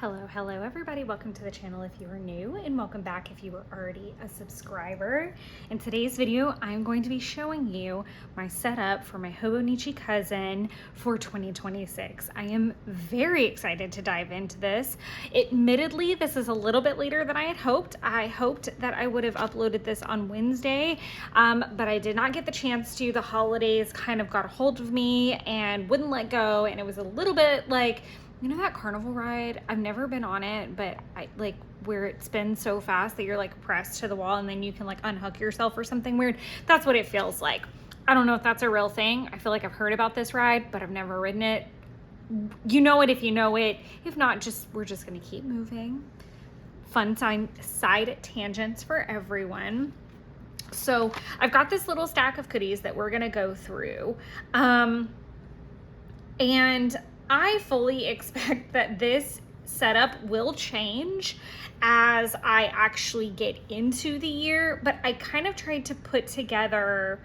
Hello everybody. Welcome to the channel if you are new, and welcome back if you were already a subscriber. In today's video, I'm going to be showing you my setup for my Hobonichi cousin for 2026. I am very excited to dive into this. Admittedly, this is a little bit later than I had hoped. I hoped that I would have uploaded this on Wednesday, but I did not get the chance to. The holidays kind of got a hold of me and wouldn't let go, and it was a little bit like, you know, that carnival ride? I've never been on it, but I like where it spins so fast that you're like pressed to the wall and then you can like unhook yourself or something weird. That's what it feels like. I don't know if that's a real thing. I feel like I've heard about this ride, but I've never ridden it. You know it if you know it. If not, we're just gonna keep moving. Fun side tangents for everyone. So I've got this little stack of goodies that we're gonna go through. And I fully expect that this setup will change as I actually get into the year, but I kind of tried to put together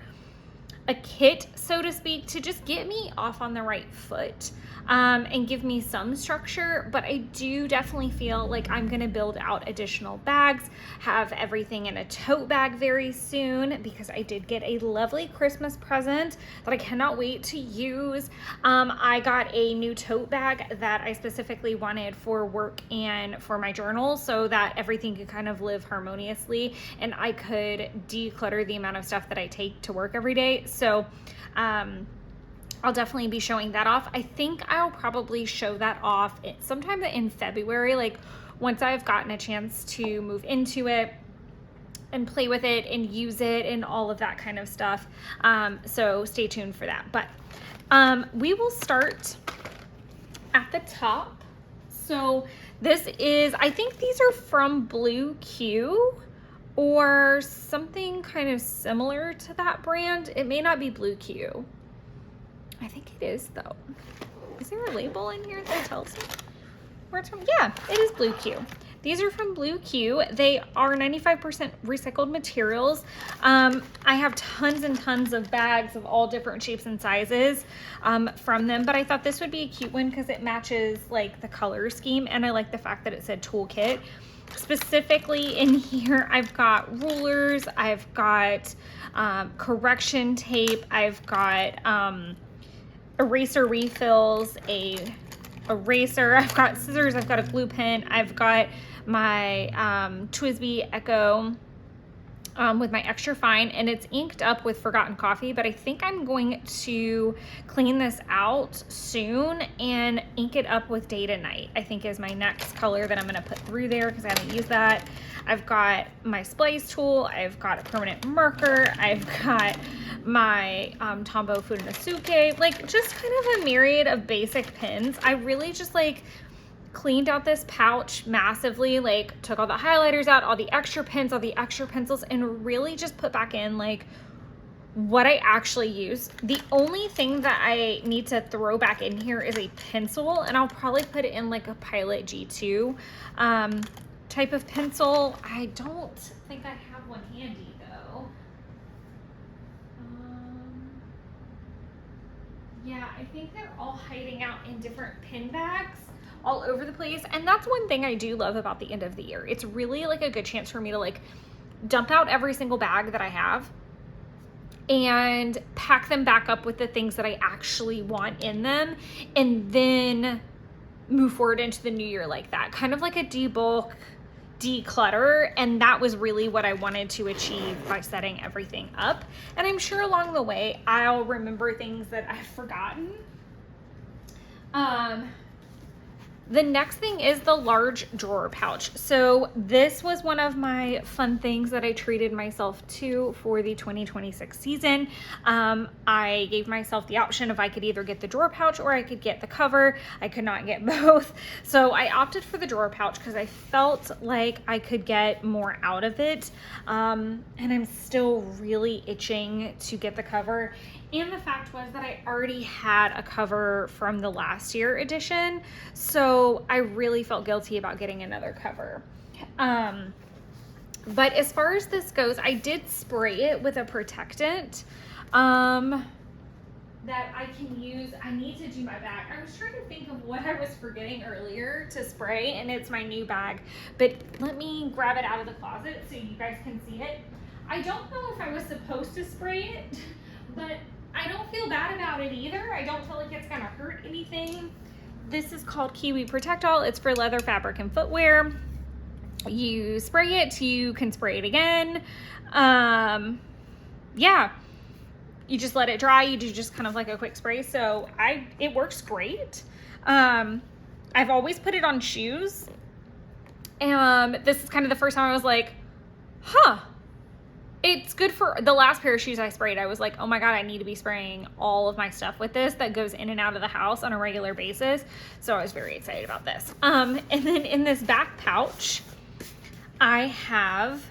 a kit, so to speak, to just get me off on the right foot and give me some structure. But I do definitely feel like I'm gonna build out additional bags, have everything in a tote bag very soon, because I did get a lovely Christmas present that I cannot wait to use. I got a new tote bag that I specifically wanted for work and for my journal so that everything could kind of live harmoniously and I could declutter the amount of stuff that I take to work every day. So I'll definitely be showing that off. I think I'll probably show that off sometime in February, like once I've gotten a chance to move into it and play with it and use it and all of that kind of stuff. So stay tuned for that. But we will start at the top. So this is, I think these are from Blue Q or something kind of similar to that brand. It may not be Blue Q. I think it is though. Is there a label in here that tells me where it's from? Yeah, it is Blue Q. These are from Blue Q. They are 95% recycled materials. I have tons and tons of bags of all different shapes and sizes from them, but I thought this would be a cute one because it matches like the color scheme, and I like the fact that it said toolkit. Specifically in here, I've got rulers, I've got correction tape, I've got eraser refills, a eraser, I've got scissors, I've got a glue pen, I've got my TWSBI Echo with my extra fine, and it's inked up with Forgotten Coffee, but I think I'm going to clean this out soon and ink it up with Day to Night, I think is my next color that I'm going to put through there because I haven't used that. I've got my splice tool, I've got a permanent marker, I've got my Tombow Fudenosuke, like just kind of a myriad of basic pins. I really just like cleaned out this pouch massively, like took all the highlighters out, all the extra pins, all the extra pencils, and really just put back in like what I actually use. The only thing that I need to throw back in here is a pencil, and I'll probably put it in like a Pilot G2 type of pencil. I don't think I have one handy though. Yeah, I think they're all hiding out in different pin bags all over the place. And that's one thing I do love about the end of the year. It's really like a good chance for me to like dump out every single bag that I have and pack them back up with the things that I actually want in them, and then move forward into the new year like that. Kind of like a debulk, declutter, and that was really what I wanted to achieve by setting everything up. And I'm sure along the way I'll remember things that I've forgotten. The next thing is the large drawer pouch. So this was one of my fun things that I treated myself to for the 2026 season. I gave myself the option if I could either get the drawer pouch or I could get the cover. I could not get both. So I opted for the drawer pouch because I felt like I could get more out of it. And I'm still really itching to get the cover. And the fact was that I already had a cover from the last year edition, so I really felt guilty about getting another cover. But as far as this goes, I did spray it with a protectant. that I can use. I need to do my bag. I was trying to think of what I was forgetting earlier to spray, and it's my new bag. But let me grab it out of the closet so you guys can see it. I don't know if I was supposed to spray it, but I don't feel bad about it either. I don't feel like it's gonna hurt anything. This is called Kiwi Protect All. It's for leather, fabric, and footwear. You spray it, you can spray it again. Yeah. You just let it dry. You do just kind of like a quick spray. So it works great. I've always put it on shoes. This is kind of the first time I was like, huh, it's good for the last pair of shoes I sprayed. I was like, oh my God, I need to be spraying all of my stuff with this that goes in and out of the house on a regular basis. So I was very excited about this. And then in this back pouch, I have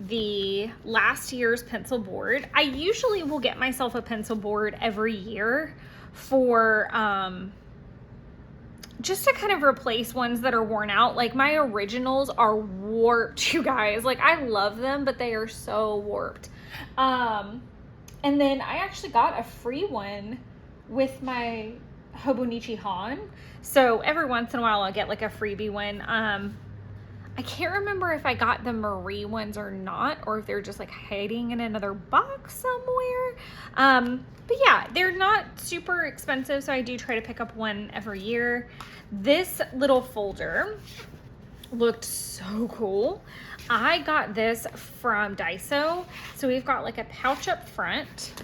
the last year's pencil board. I usually will get myself a pencil board every year for just to kind of replace ones that are worn out. Like my originals are warped, you guys. Like I love them, but they are so warped. And then I actually got a free one with my Hobonichi Han. So every once in a while I'll get like a freebie one. I can't remember if I got the Marie ones or not, or if they're just like hiding in another box somewhere. But yeah, they're not super expensive, so I do try to pick up one every year. This little folder looked so cool. I got this from Daiso. So we've got like a pouch up front.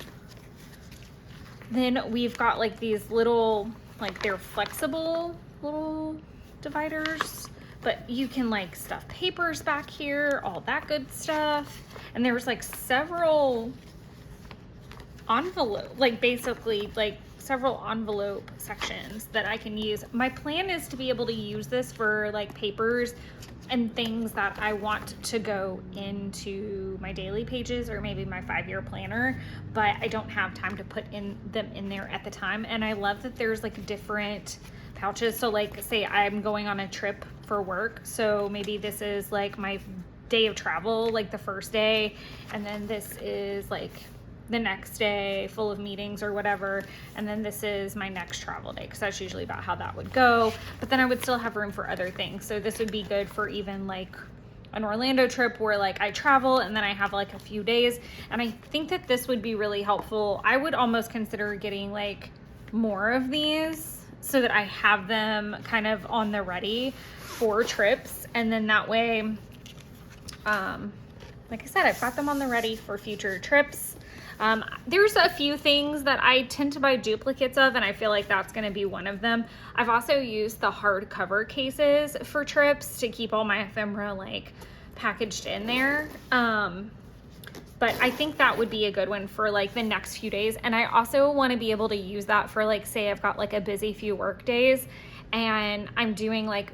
Then we've got like these little, like they're flexible little dividers. But you can like stuff papers back here, all that good stuff. And there was like several envelope, like basically like several envelope sections that I can use. My plan is to be able to use this for like papers and things that I want to go into my daily pages or maybe my 5-year planner, but I don't have time to put them in there at the time. And I love that there's like different pouches. So like say I'm going on a trip for work, so maybe this is like my day of travel, like the first day, and then this is like the next day full of meetings or whatever, and then this is my next travel day, because that's usually about how that would go. But then I would still have room for other things, so this would be good for even like an Orlando trip where like I travel and then I have like a few days. And I think that this would be really helpful. I would almost consider getting like more of these so that I have them kind of on the ready for trips, and then that way like I said, I've got them on the ready for future trips. There's a few things that I tend to buy duplicates of, and I feel like that's going to be one of them. I've also used the hardcover cases for trips to keep all my ephemera like packaged in there. But I think that would be a good one for like the next few days. And I also want to be able to use that for like, say I've got like a busy few work days and I'm doing like,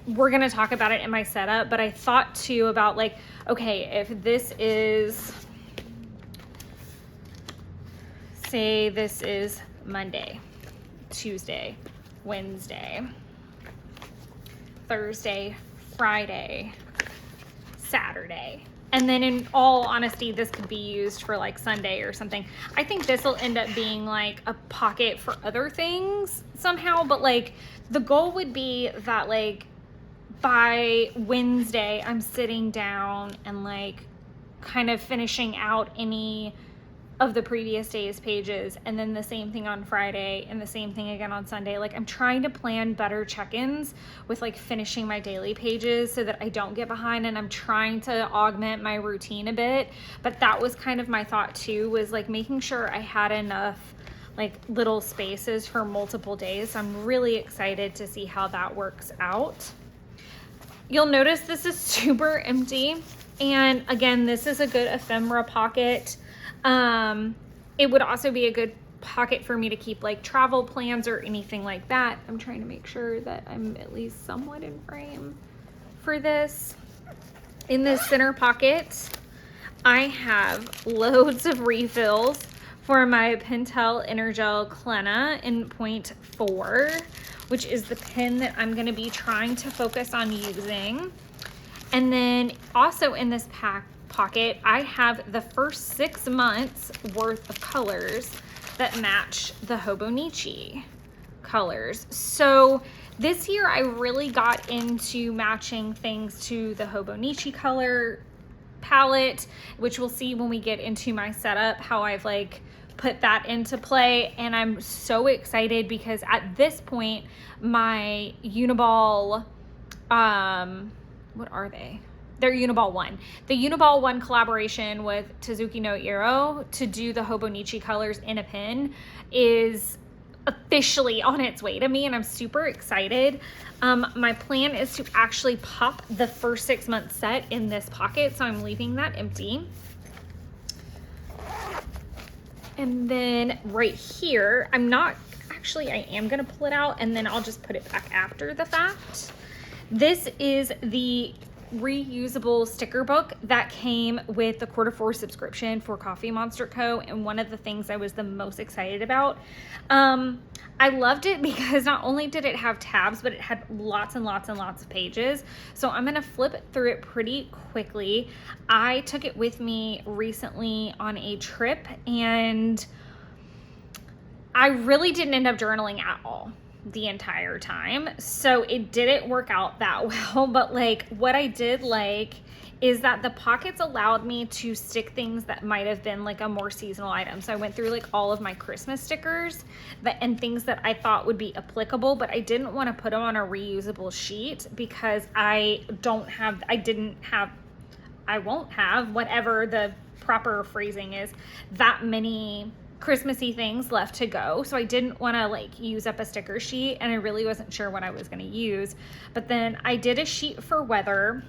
we're going to talk about it in my setup, but I thought too about like, okay, if this is, say this is Monday, Tuesday, Wednesday, Thursday, Friday, Saturday. And then in all honesty, this could be used for like Sunday or something. I think this will end up being like a pocket for other things somehow. But like the goal would be that like by Wednesday, I'm sitting down and like kind of finishing out any of the previous day's pages, and then the same thing on Friday and the same thing again on Sunday. Like I'm trying to plan better check-ins with like finishing my daily pages so that I don't get behind, and I'm trying to augment my routine a bit. But that was kind of my thought too, was like making sure I had enough like little spaces for multiple days. So I'm really excited to see how that works out. You'll notice this is super empty, and again, this is a good ephemera pocket. It would also be a good pocket for me to keep like travel plans or anything like that. I'm trying to make sure that I'm at least somewhat in frame for this. In this center pocket, I have loads of refills for my Pentel Energel Clenna in 0.4, which is the pen that I'm going to be trying to focus on using. And then also in this pocket, I have the first 6 months worth of colors that match the Hobonichi colors. So this year I really got into matching things to the Hobonichi color palette, which we'll see when we get into my setup, how I've like put that into play. And I'm so excited because at this point, my Uniball, what are they? They're Uniball 1. The Uniball 1 collaboration with Tezuki no Iro to do the Hobonichi colors in a pin is officially on its way to me, and I'm super excited. My plan is to actually pop the first 6 month set in this pocket, so I'm leaving that empty. And then right here, I am gonna pull it out and then I'll just put it back after the fact. This is the reusable sticker book that came with the Q4 subscription for Coffee Monster Co. And one of the things I was the most excited about. I loved it because not only did it have tabs, but it had lots and lots and lots of pages. So I'm gonna flip through it pretty quickly. I took it with me recently on a trip and I really didn't end up journaling at all the entire time, so it didn't work out that well. But like what I did like is that the pockets allowed me to stick things that might have been like a more seasonal item. So I went through like all of my Christmas stickers and things that I thought would be applicable, but I didn't want to put them on a reusable sheet because I won't have, whatever the proper phrasing is, that many Christmassy things left to go. So I didn't want to like use up a sticker sheet, and I really wasn't sure what I was going to use. But then I did a sheet for weather.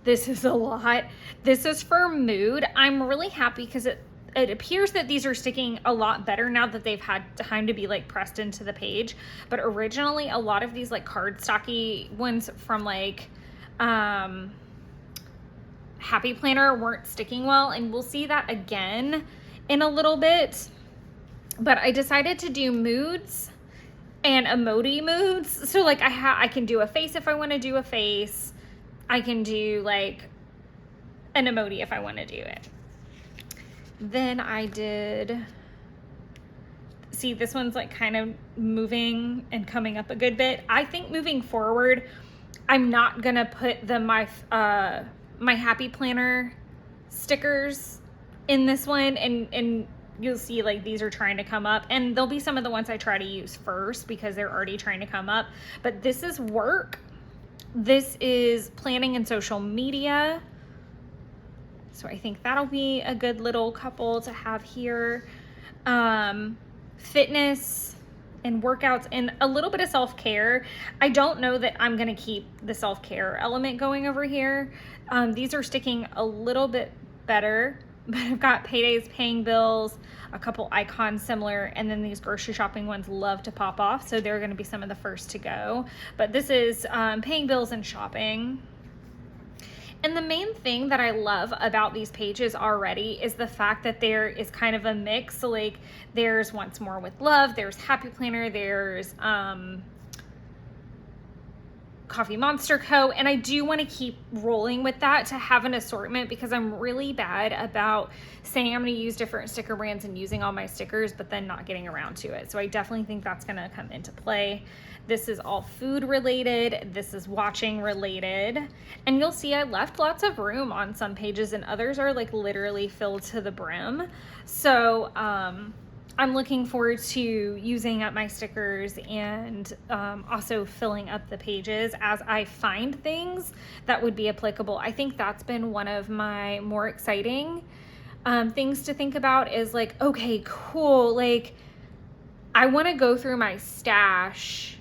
This is a lot. This is for mood. I'm really happy because it appears that these are sticking a lot better now that they've had time to be like pressed into the page. But originally a lot of these like cardstocky ones from like Happy Planner weren't sticking well, and we'll see that again in a little bit. But I decided to do moods and emoji moods. So like I can do a face if I want to do a face. I can do like an emoji if I want to do it. Then I did, see this one's like kind of moving and coming up a good bit. I think moving forward, I'm not gonna put my Happy Planner stickers in this one, and you'll see like these are trying to come up, and there'll be some of the ones I try to use first because they're already trying to come up. But this is work. This is planning and social media. So I think that'll be a good little couple to have here. Fitness and workouts and a little bit of self-care. I don't know that I'm gonna keep the self-care element going over here. These are sticking a little bit better, but I've got paydays, paying bills, a couple icons similar, and then these grocery shopping ones love to pop off, so they're going to be some of the first to go. But this is paying bills and shopping. And the main thing that I love about these pages already is the fact that there is kind of a mix. So like there's Once More with Love, there's Happy Planner, there's Coffee Monster Co. And I do want to keep rolling with that to have an assortment, because I'm really bad about saying I'm going to use different sticker brands and using all my stickers, but then not getting around to it. So I definitely think that's going to come into play. This is all food related. This is watching related. And you'll see I left lots of room on some pages and others are like literally filled to the brim. So, I'm looking forward to using up my stickers and also filling up the pages as I find things that would be applicable. I think that's been one of my more exciting things to think about is like, okay, cool. Like I want to go through my stash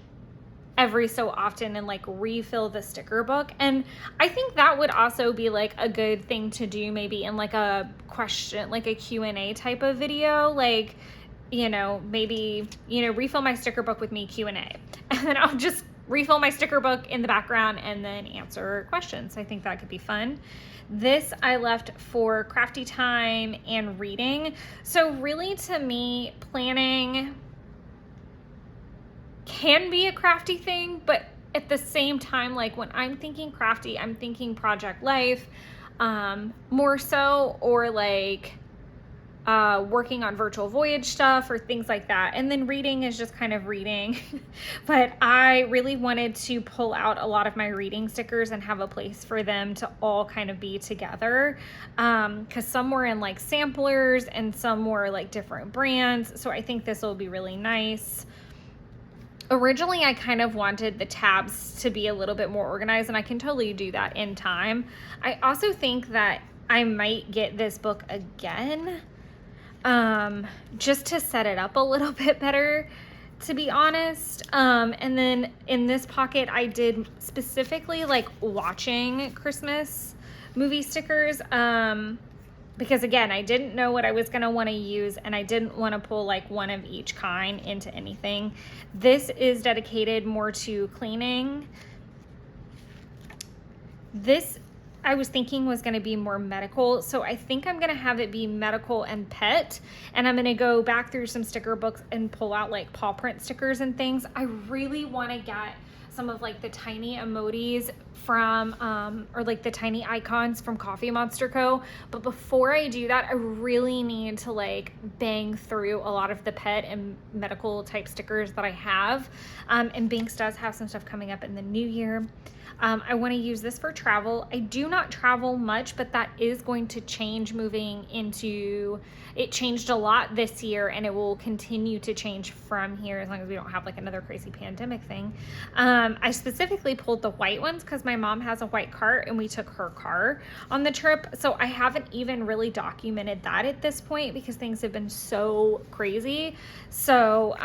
every so often and like refill the sticker book. And I think that would also be like a good thing to do maybe in like a question, like a Q&A type of video, like, you know, maybe, you know, refill my sticker book with me Q&A, and then I'll just refill my sticker book in the background and then answer questions. I think that could be fun. This I left for crafty time and reading. So really to me, planning can be a crafty thing, but at the same time, like when I'm thinking crafty, I'm thinking project life. more so, or like working on virtual voyage stuff or things like that. And then reading is just kind of reading. But I really wanted to pull out a lot of my reading stickers and have a place for them to all kind of be together. Because some were in like samplers and some were like different brands. So I think this will be really nice. Originally, I kind of wanted the tabs to be a little bit more organized, and I can totally do that in time. I also think that I might get this book again, just to set it up a little bit better, to be honest. And then in this pocket, I did specifically like watching Christmas movie stickers, because again, I didn't know what I was going to want to use, and I didn't want to pull like one of each kind into anything. This is dedicated more to cleaning. This I was thinking was going to be more medical, so I think I'm going to have it be medical and pet, and I'm going to go back through some sticker books and pull out like paw print stickers and things. I really want to get some of like the tiny emojis from or like the tiny icons from Coffee Monster Co. But before I do that, I really need to like bang through a lot of the pet and medical type stickers that I have. And Binks does have some stuff coming up in the new year. I want to use this for travel. I do not travel much, but that is going to change moving into, it changed a lot this year, and it will continue to change from here as long as we don't have like another crazy pandemic thing. I specifically pulled the white ones because my mom has a white cart and we took her car on the trip. So I haven't even really documented that at this point because things have been so crazy. So,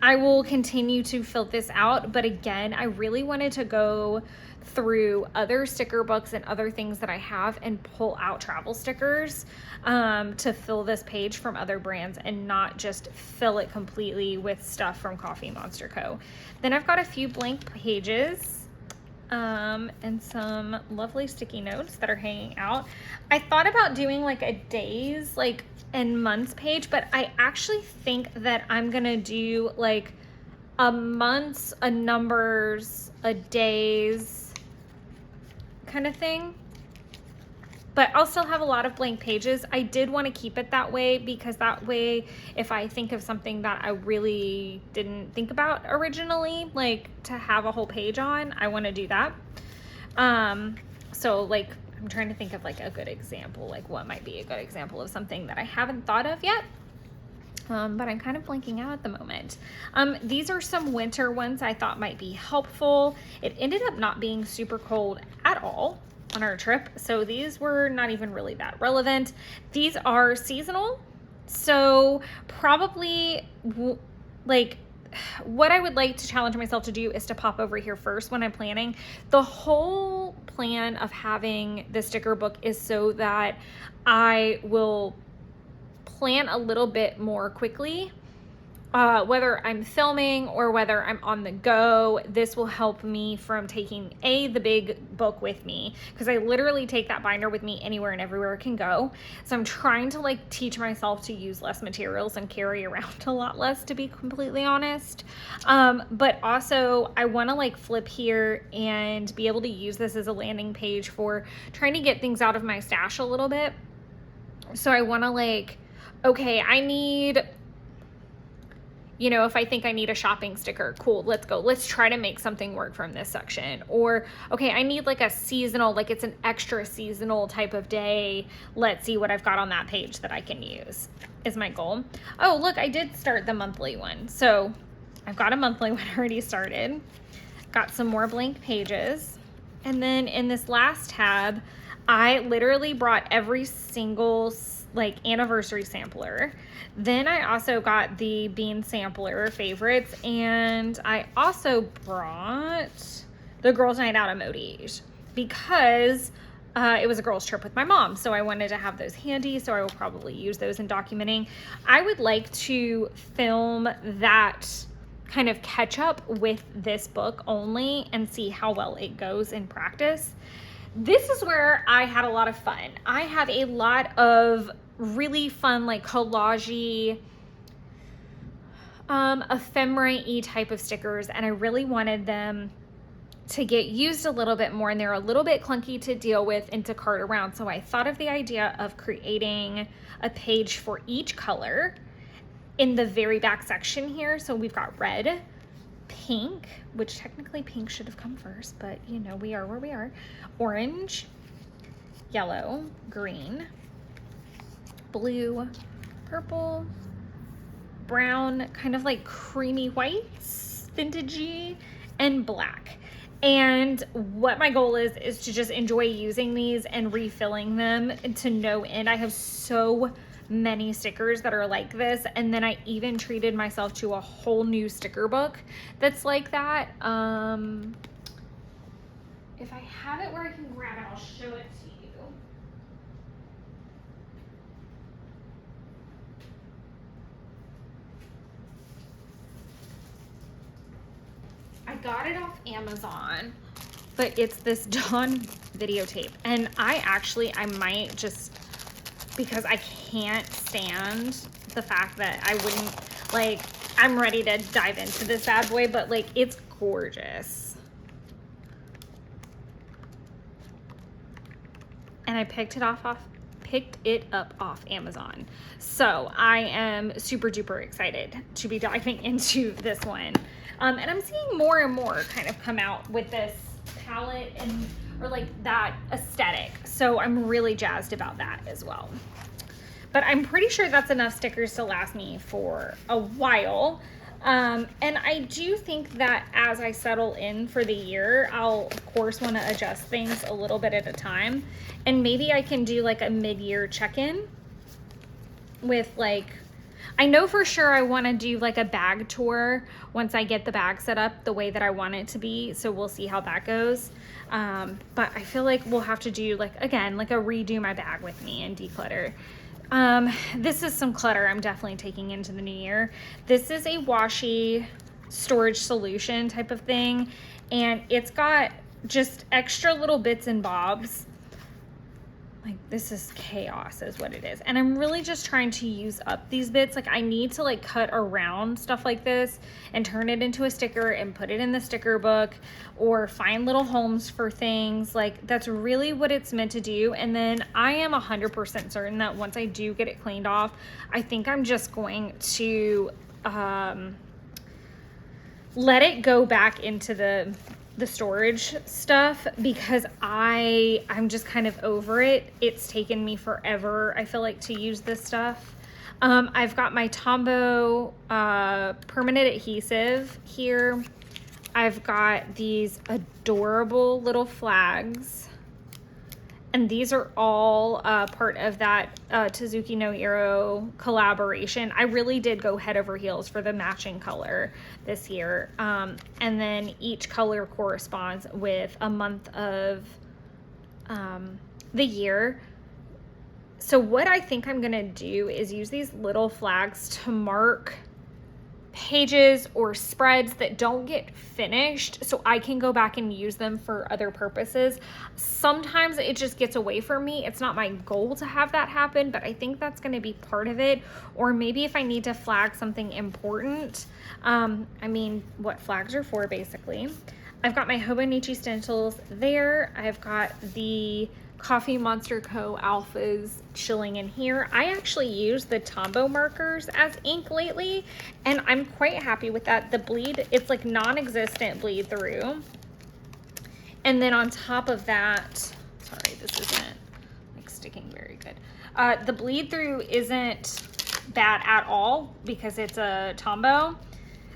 I will continue to fill this out, but again, I really wanted to go through other sticker books and other things that I have and pull out travel stickers to fill this page from other brands and not just fill it completely with stuff from Coffee Monster Co. Then I've got a few blank pages and some lovely sticky notes that are hanging out. I thought about doing like a days and months page, but I actually think that I'm gonna do like a months, a numbers, a days kind of thing. But I'll still have a lot of blank pages. I did want to keep it that way because that way, if I think of something that I really didn't think about originally, like to have a whole page on, I want to do that. So like, I'm trying to think of like a good example, like what might be a good example of something that I haven't thought of yet. But I'm kind of blanking out at the moment. These are some winter ones I thought might be helpful. It ended up not being super cold at all on our trip, so these were not even really that relevant. These are seasonal, so probably like what I would like to challenge myself to do is to pop over here first when I'm planning. The whole plan of having the sticker book is so that I will plan a little bit more quickly, whether I'm filming or whether I'm on the go. This will help me from taking the big book with me, because I literally take that binder with me anywhere and everywhere it can go. So I'm trying to like teach myself to use less materials and carry around a lot less, to be completely honest. But also I want to like flip here and be able to use this as a landing page for trying to get things out of my stash a little bit. So I want to like, okay, I need, if I think I need a shopping sticker, cool, let's go. Let's try to make something work from this section. Or, okay, I need like a seasonal, like it's an extra seasonal type of day. Let's see what I've got on that page that I can use, is my goal. Oh, look, I did start the monthly one. So I've got a monthly one already started. Got some more blank pages. And then in this last tab, I literally brought every single like anniversary sampler. Then I also got the bean sampler favorites, and I also brought the girls' night out emojis because it was a girls' trip with my mom, so I wanted to have those handy, so I will probably use those in documenting. I would like to film that kind of catch up with this book only and see how well it goes in practice. This is where I had a lot of fun. I have a lot of really fun, like collage-y, ephemera-y type of stickers, and I really wanted them to get used a little bit more, and they're a little bit clunky to deal with and to cart around. So I thought of the idea of creating a page for each color in the very back section here. So we've got red, pink, which technically pink should have come first, but you know, we are where we are. Orange, yellow, green, blue, purple, brown, kind of like creamy whites, vintagey, and black. And what my goal is to just enjoy using these and refilling them to no end. I have so many stickers that are like this, and then I even treated myself to a whole new sticker book that's like that. If I have it where I can grab it, I'll show it to you. I got it off Amazon, but it's this Dawn videotape. And I might just, because I can't stand the fact that I wouldn't, like, I'm ready to dive into this bad boy, but like, it's gorgeous. And I picked it up off Amazon. So I am super duper excited to be diving into this one. And I'm seeing more and more kind of come out with this palette or like that aesthetic. So I'm really jazzed about that as well. But I'm pretty sure that's enough stickers to last me for a while. And I do think that as I settle in for the year, I'll of course want to adjust things a little bit at a time. And maybe I can do like a mid-year check-in with like, I know for sure I want to do like a bag tour once I get the bag set up the way that I want it to be. So we'll see how that goes. But I feel like we'll have to do like, again, like a redo my bag with me and declutter. This is some clutter I'm definitely taking into the new year. This is a washi storage solution type of thing. And it's got just extra little bits and bobs. Like, this is chaos is what it is. And I'm really just trying to use up these bits. Like, I need to like cut around stuff like this and turn it into a sticker and put it in the sticker book, or find little homes for things. Like, that's really what it's meant to do. And then I am 100% certain that once I do get it cleaned off, I think I'm just going to let it go back into the storage stuff, because I'm just kind of over it. It's taken me forever, I feel like, to use this stuff. I've got my Tombow permanent adhesive here. I've got these adorable little flags, and these are all part of that Tezuki no Hiro collaboration. I really did go head over heels for the matching color this year. And then each color corresponds with a month of the year. So what I think I'm gonna do is use these little flags to mark pages or spreads that don't get finished, so I can go back and use them for other purposes. Sometimes it just gets away from me. It's not my goal to have that happen, but I think that's going to be part of it. Or maybe if I need to flag something important, I mean, what flags are for, basically. I've got my Hobonichi stencils there. I've got the Coffee Monster Co. Alphas chilling in here. I actually use the Tombow markers as ink lately, and I'm quite happy with that. The bleed, it's like non-existent bleed through. And then on top of that, sorry, this isn't like sticking very good. The bleed through isn't bad at all because it's a Tombow.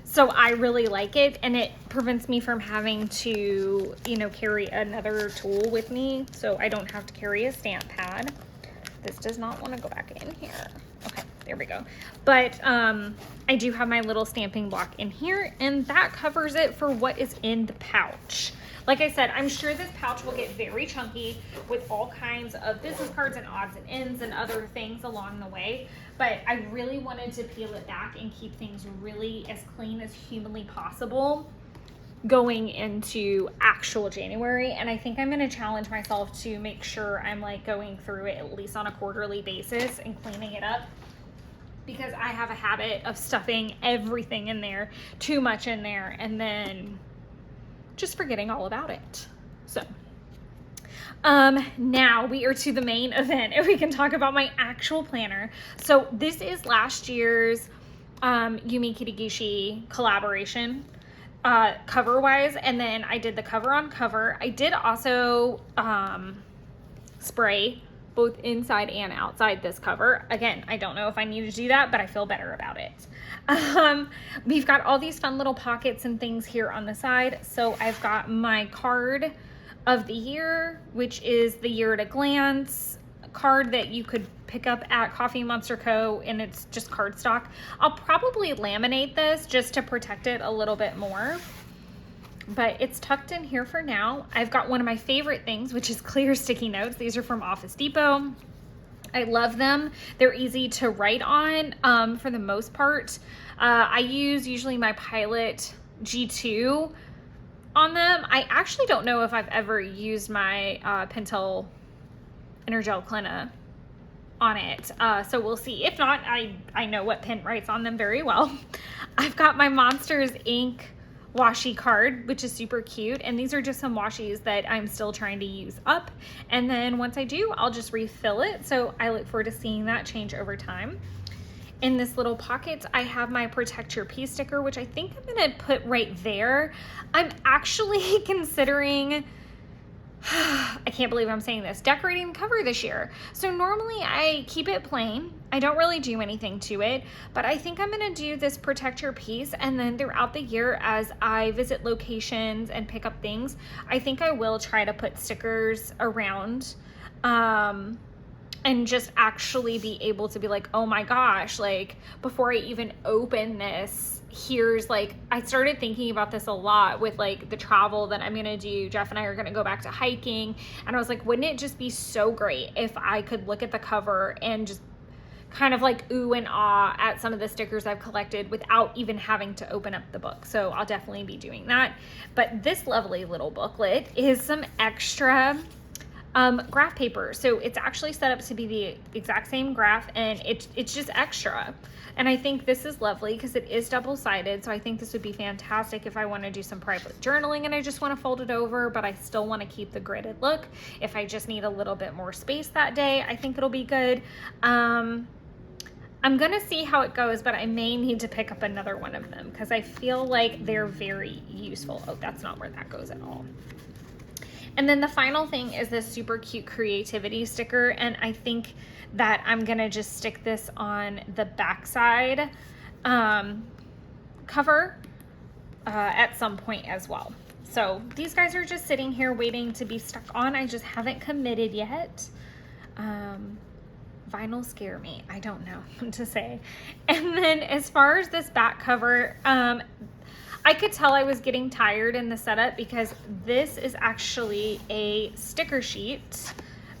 So I really like it, and it prevents me from having to, you know, carry another tool with me. So I don't have to carry a stamp pad. This does not want to go back in here. Okay, there we go. But I do have my little stamping block in here, and that covers it for what is in the pouch. Like I said, I'm sure this pouch will get very chunky with all kinds of business cards and odds and ends and other things along the way. But I really wanted to peel it back and keep things really as clean as humanly possible going into actual January. And I think I'm going to challenge myself to make sure I'm like going through it at least on a quarterly basis and cleaning it up, because I have a habit of stuffing everything in there, too much in there, and then just forgetting all about it. So now we are to the main event, and we can talk about my actual planner. So this is last year's Yumi Kirigishi collaboration, cover wise, and then I did the cover on cover. I did also spray both inside and outside this cover. Again, I don't know if I need to do that, but I feel better about it. We've got all these fun little pockets and things here on the side. So I've got my card of the year, which is the year at a glance card that you could pick up at Coffee Monster Co. and it's just cardstock. I'll probably laminate this just to protect it a little bit more, but it's tucked in here for now. I've got one of my favorite things, which is clear sticky notes. These are from Office Depot. I love them. They're easy to write on for the most part. I use usually my Pilot G2 on them. I actually don't know if I've ever used my Pentel Energel Clina on it. So we'll see. If not, I know what pen writes on them very well. I've got my Monsters Inc. washi card, which is super cute. And these are just some washies that I'm still trying to use up. And then once I do, I'll just refill it. So I look forward to seeing that change over time. In this little pocket, I have my Protect Your Pea sticker, which I think I'm gonna put right there. I'm actually considering, I can't believe I'm saying this, decorating the cover this year. So normally I keep it plain. I don't really do anything to it, but I think I'm gonna do this Protect Your Piece, and then throughout the year as I visit locations and pick up things, I think I will try to put stickers around and just actually be able to be like, oh my gosh, like before I even open this, here's like, I started thinking about this a lot with like the travel that I'm gonna do. Jeff and I are gonna go back to hiking, and I was like, wouldn't it just be so great if I could look at the cover and just kind of like ooh and ah at some of the stickers I've collected without even having to open up the book. So I'll definitely be doing that. But this lovely little booklet is some extra graph paper. So it's actually set up to be the exact same graph, and it's just extra. And I think this is lovely because it is double-sided. So I think this would be fantastic if I want to do some private journaling and I just want to fold it over, but I still want to keep the gridded look. If I just need a little bit more space that day, I think it'll be good. I'm gonna see how it goes, but I may need to pick up another one of them because I feel like they're very useful. Oh, that's not where that goes at all. And then the final thing is this super cute creativity sticker, and I think that I'm gonna just stick this on the backside cover at some point as well. So these guys are just sitting here waiting to be stuck on. I just haven't committed yet. Vinyl scare me. I don't know what to say. And then as far as this back cover, I could tell I was getting tired in the setup because this is actually a sticker sheet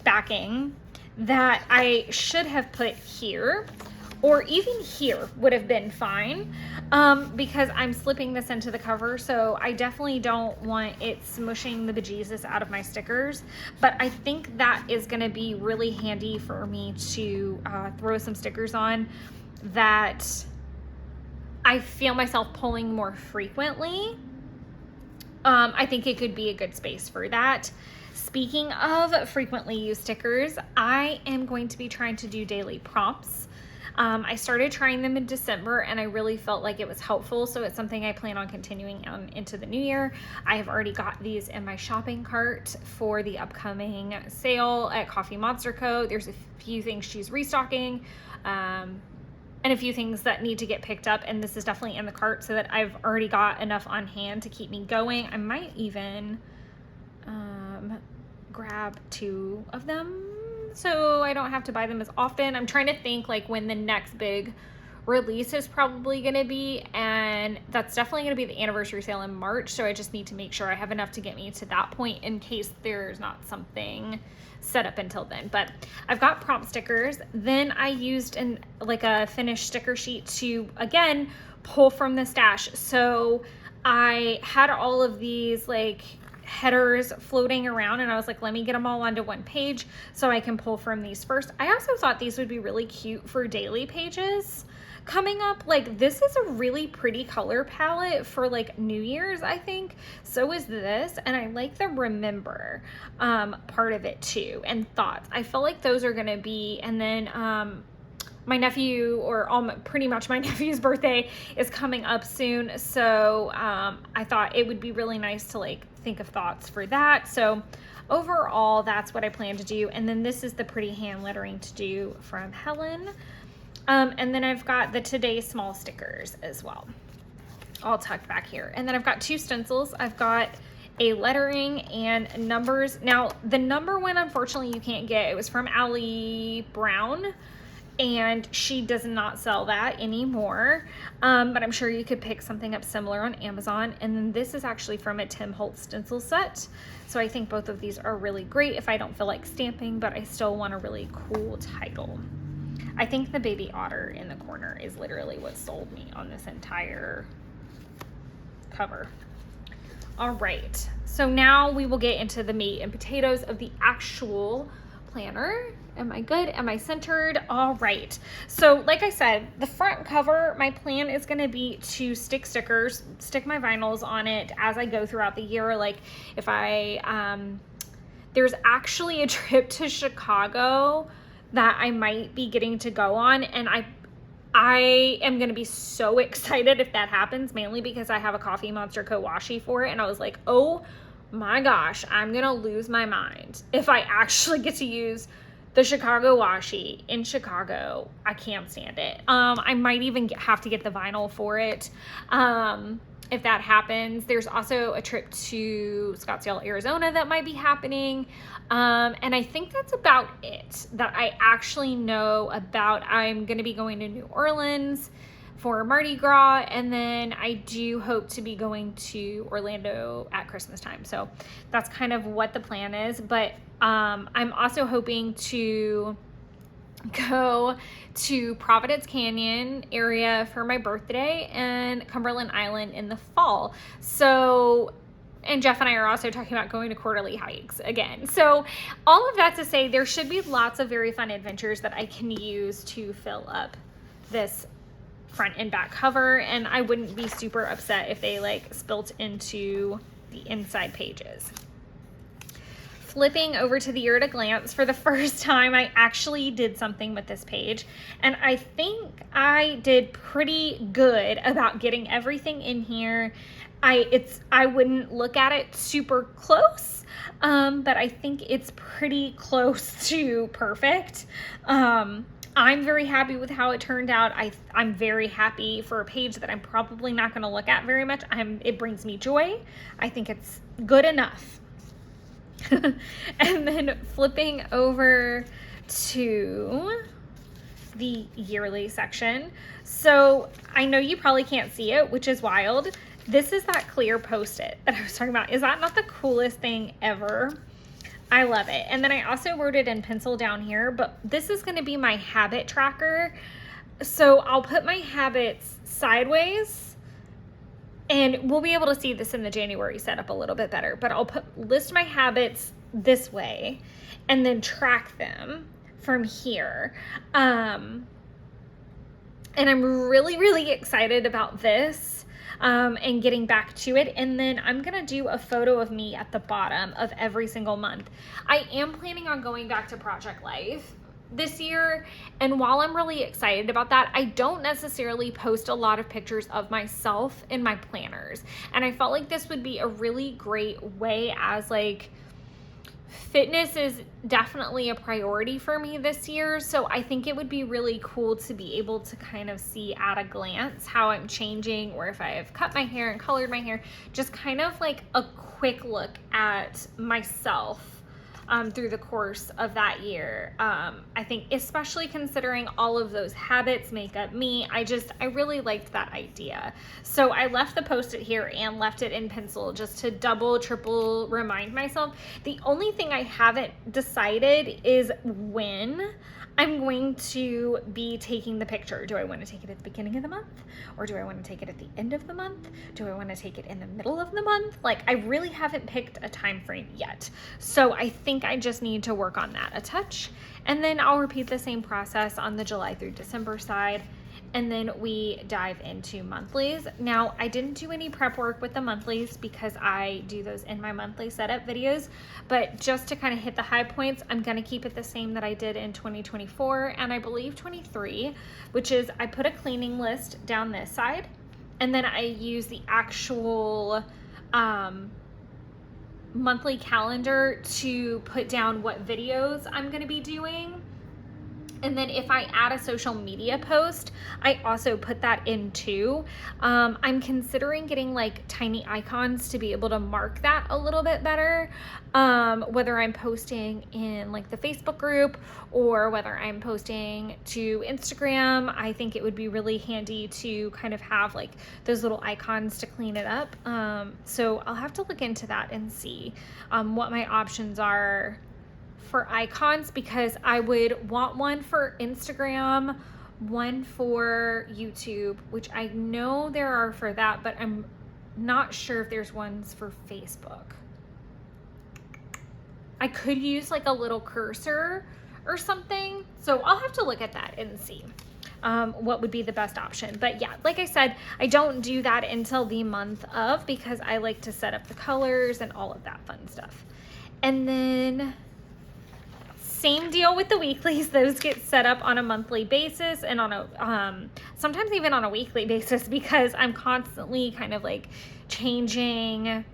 backing that I should have put here, or even here would have been fine, because I'm slipping this into the cover, so I definitely don't want it smushing the bejesus out of my stickers. But I think that is going to be really handy for me to throw some stickers on that I feel myself pulling more frequently. I think it could be a good space for that. Speaking of frequently used stickers, I am going to be trying to do daily prompts. I started trying them in December and I really felt like it was helpful, so it's something I plan on continuing on into the new year. I have already got these in my shopping cart for the upcoming sale at Coffee Monster Co. There's a few things she's restocking, and a few things that need to get picked up, and this is definitely in the cart so that I've already got enough on hand to keep me going. I might even grab 2 of them so I don't have to buy them as often. I'm trying to think like when the next big release is probably going to be, and that's definitely going to be the anniversary sale in March, so I just need to make sure I have enough to get me to that point in case there's not something set up until then. But I've got prompt stickers. Then I used a finished sticker sheet to again pull from the stash. So I had all of these like headers floating around, and I was like, let me get them all onto one page so I can pull from these first. I also thought these would be really cute for daily pages coming up. Like, this is a really pretty color palette for like New Year's, I think. So is this, and I like the remember part of it too, and thoughts. I feel like those are gonna be, and then my nephew, or pretty much my nephew's birthday is coming up soon, so I thought it would be really nice to like think of thoughts for that. So overall, that's what I plan to do. And then this is the pretty hand lettering to do from Helen. And then I've got the Today Small stickers as well, all tucked back here. And then I've got 2 stencils. I've got a lettering and numbers. Now, the number one, unfortunately, you can't get. It was from Allie Brown, and she does not sell that anymore, but I'm sure you could pick something up similar on Amazon. And then this is actually from a Tim Holtz stencil set, so I think both of these are really great if I don't feel like stamping, but I still want a really cool title. I think the baby otter in the corner is literally what sold me on this entire cover. All right, so now we will get into the meat and potatoes of the actual planner. Am I good? Am I centered? All right. So like I said, the front cover, my plan is going to be to stick stickers, stick my vinyls on it as I go throughout the year. Like if there's actually a trip to Chicago that I might be getting to go on, and I am going to be so excited if that happens, mainly because I have a Coffee Monster co-washi for it, and I was like, oh my gosh, I'm going to lose my mind if I actually get to use the Chicago washi in Chicago. I can't stand it. I might even have to get the vinyl for it if that happens. There's also a trip to Scottsdale, Arizona that might be happening. And I think that's about it that I actually know about. I'm going to be going to New Orleans for Mardi Gras, and then I do hope to be going to Orlando at Christmas time. So that's kind of what the plan is. But I'm also hoping to go to Providence Canyon area for my birthday and Cumberland Island in the fall. So, and Jeff and I are also talking about going to quarterly hikes again. So all of that to say, there should be lots of very fun adventures that I can use to fill up this front and back cover, and I wouldn't be super upset if they like spilt into the inside pages. Flipping over to the year at a glance, for the first time I actually did something with this page, and I think I did pretty good about getting everything in here. I wouldn't look at it super close, but I think it's pretty close to perfect. I'm very happy with how it turned out. I'm very happy for a page that I'm probably not going to look at very much. It brings me joy. I think it's good enough. And then flipping over to the yearly section. So I know you probably can't see it, which is wild. This is that clear Post-it that I was talking about. Is that not the coolest thing ever? I love it. And then I also wrote it in pencil down here, but this is going to be my habit tracker. So I'll put my habits sideways, and we'll be able to see this in the January setup a little bit better, but I'll list my habits this way and then track them from here. And I'm really, really excited about this. And getting back to it. And then I'm going to do a photo of me at the bottom of every single month. I am planning on going back to Project Life this year. And while I'm really excited about that, I don't necessarily post a lot of pictures of myself in my planners. And I felt like this would be a really great way, as like, fitness is definitely a priority for me this year, so I think it would be really cool to be able to kind of see at a glance how I'm changing, or if I have cut my hair and colored my hair, just kind of like a quick look at myself through the course of that year. I think especially considering all of those habits make up me, I really liked that idea. So I left the Post-it here and left it in pencil just to double, triple remind myself. The only thing I haven't decided is when I'm going to be taking the picture. Do I want to take it at the beginning of the month? Or do I want to take it at the end of the month? Do I want to take it in the middle of the month? Like, I really haven't picked a time frame yet. So I think I just need to work on that a touch. And then I'll repeat the same process on the July through December side. and then we dive into monthlies. Now, I didn't do any prep work with the monthlies because I do those in my monthly setup videos, but just to kind of hit the high points, I'm going to keep it the same that I did in 2024 and I believe 23, which is I put a cleaning list down this side, and then I use the actual monthly calendar to put down what videos I'm going to be doing. And then if I add a social media post, I also put that in too. I'm considering getting like tiny icons to be able to mark that a little bit better. Whether I'm posting in like the Facebook group or whether I'm posting to Instagram, I think it would be really handy to kind of have like those little icons to clean it up. So I'll have to look into that and see what my options are for icons, because I would want one for Instagram, one for YouTube, which I know there are for that, but I'm not sure if there's ones for Facebook. I could use like a little cursor or something, so I'll have to look at that and see what would be the best option. But yeah, like I said, I don't do that until the month of, because I like to set up the colors and all of that fun stuff. And then same deal with the weeklies. Those get set up on a monthly basis and on a sometimes even on a weekly basis, because I'm constantly kind of like changing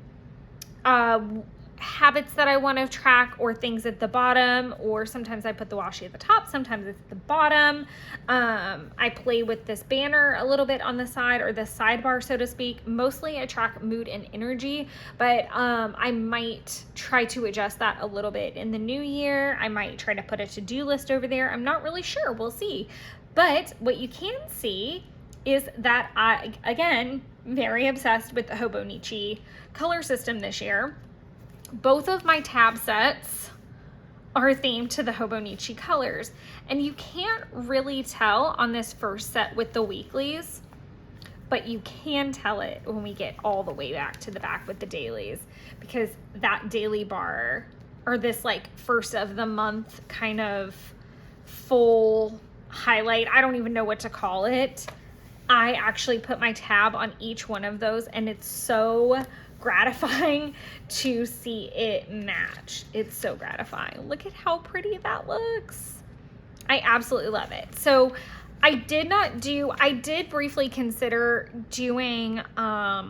habits that I want to track or things at the bottom, or sometimes I put the washi at the top, sometimes it's at the bottom. I play with this banner a little bit on the side, or the sidebar, so to speak. Mostly I track mood and energy, but I might try to adjust that a little bit in the new year. I might try to put a to-do list over there. I'm not really sure. We'll see. But what you can see is that I, again, very obsessed with the Hobonichi color system this year. Both of my tab sets are themed to the Hobonichi colors, and you can't really tell on this first set with the weeklies, but you can tell it when we get all the way back to the back with the dailies, because that daily bar, or this like first of the month kind of full highlight, I don't even know what to call it. I actually put my tab on each one of those, and it's so gratifying to see it match. It's so gratifying. Look at how pretty that looks. I absolutely love it. So I did briefly consider doing a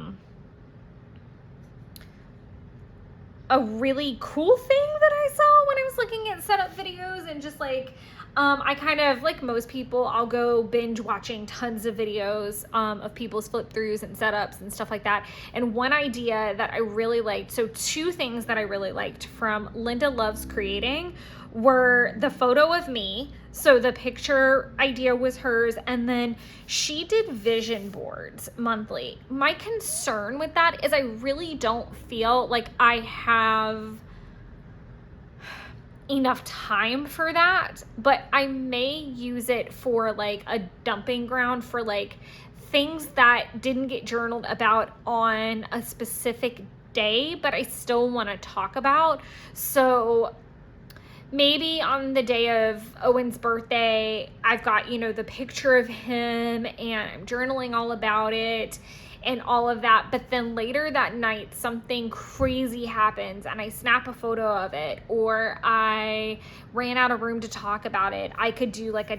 really cool thing that I saw when I was looking at setup videos, and just like I kind of, like most people, I'll go binge watching tons of videos of people's flip throughs and setups and stuff like that. And one idea that I really liked, so two things that I really liked from Linda Loves Creating were the photo of me. So the picture idea was hers, and then she did vision boards monthly. My concern with that is I really don't feel like I have enough time for that, but I may use it for like a dumping ground for like things that didn't get journaled about on a specific day, but I still want to talk about. So maybe on the day of Owen's birthday, I've got, you know, the picture of him and I'm journaling all about it and all of that. But then later that night, something crazy happens and I snap a photo of it, or I ran out of room to talk about it. I could do like a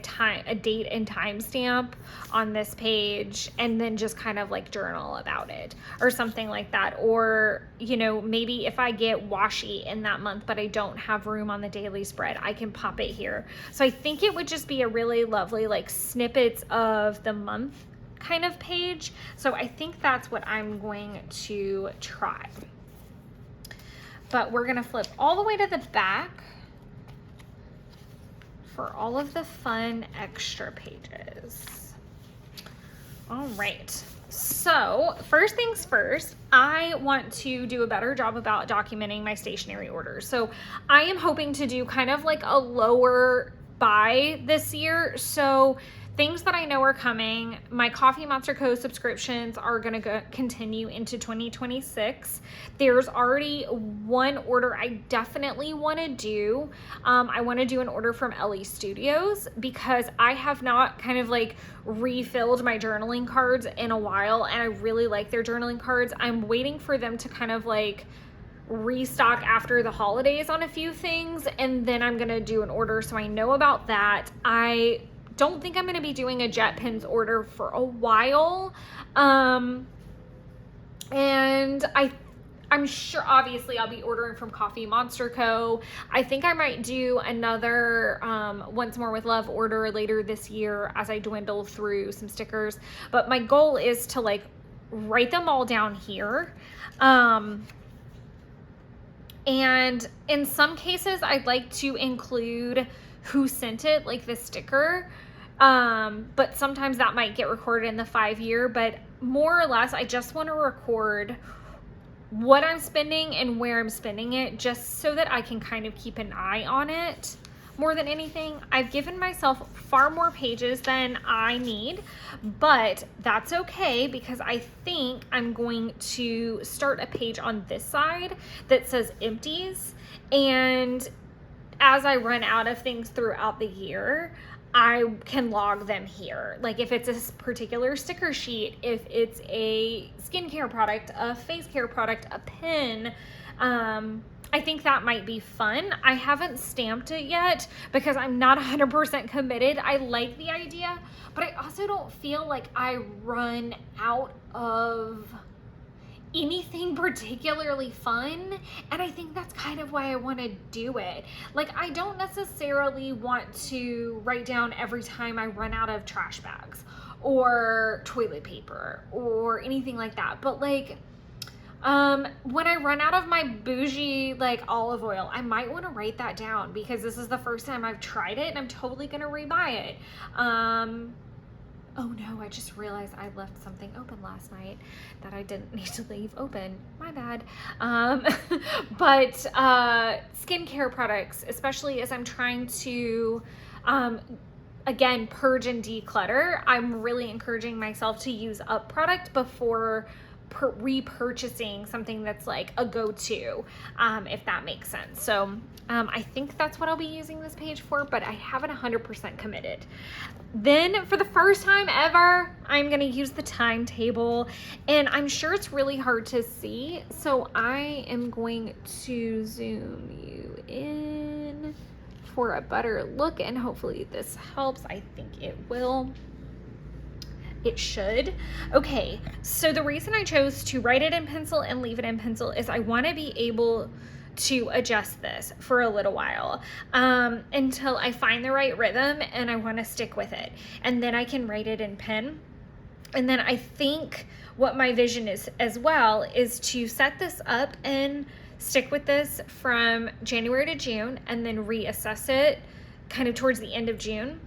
date and timestamp on this page and then just kind of like journal about it or something like that. Or, you know, maybe if I get washi in that month, but I don't have room on the daily spread, I can pop it here. So I think it would just be a really lovely like snippets of the month kind of page. So I think that's what I'm going to try. But we're gonna flip all the way to the back for all of the fun extra pages. All right, so first things first, I want to do a better job about documenting my stationery orders. So I am hoping to do kind of like a lower buy this year. So things that I know are coming. My Coffee Monster Co. subscriptions are going to continue into 2026. There's already one order I definitely want to do. I want to do an order from LE Studios because I have not kind of like refilled my journaling cards in a while, and I really like their journaling cards. I'm waiting for them to kind of like restock after the holidays on a few things, and then I'm gonna do an order, so I know about that. I don't think I'm gonna be doing a Jet Pens order for a while, and I'm sure obviously I'll be ordering from Coffee Monster Co. I think I might do another Once More with Love order later this year as I dwindle through some stickers, but my goal is to like write them all down here. And in some cases, I'd like to include who sent it, like the sticker. But sometimes that might get recorded in the 5-year. But more or less, I just want to record what I'm spending and where I'm spending it, just so that I can kind of keep an eye on it. More than anything, I've given myself far more pages than I need, but that's okay because I think I'm going to start a page on this side that says empties, and as I run out of things throughout the year, I can log them here. Like if it's a particular sticker sheet, if it's a skincare product, a face care product, a pen, I think that might be fun. I haven't stamped it yet because I'm not 100% committed. I like the idea, but I also don't feel like I run out of anything particularly fun, and I think that's kind of why I want to do it. Like I don't necessarily want to write down every time I run out of trash bags or toilet paper or anything like that, but like when I run out of my bougie like olive oil, I might want to write that down because this is the first time I've tried it and I'm totally gonna rebuy it. Oh no, I just realized I left something open last night that I didn't need to leave open. My bad. But skincare products, especially as I'm trying to again purge and declutter, I'm really encouraging myself to use up product before repurchasing something that's like a go-to, if that makes sense. So I think that's what I'll be using this page for, but I haven't 100% committed. Then for the first time ever, I'm going to use the timetable, and I'm sure it's really hard to see, so I am going to zoom you in for a better look, and hopefully this helps. I think it will. It should. Okay, so the reason I chose to write it in pencil and leave it in pencil is I want to be able to adjust this for a little while until I find the right rhythm and I want to stick with it. And then I can write it in pen. And then I think what my vision is as well is to set this up and stick with this from January to June and then reassess it kind of towards the end of June,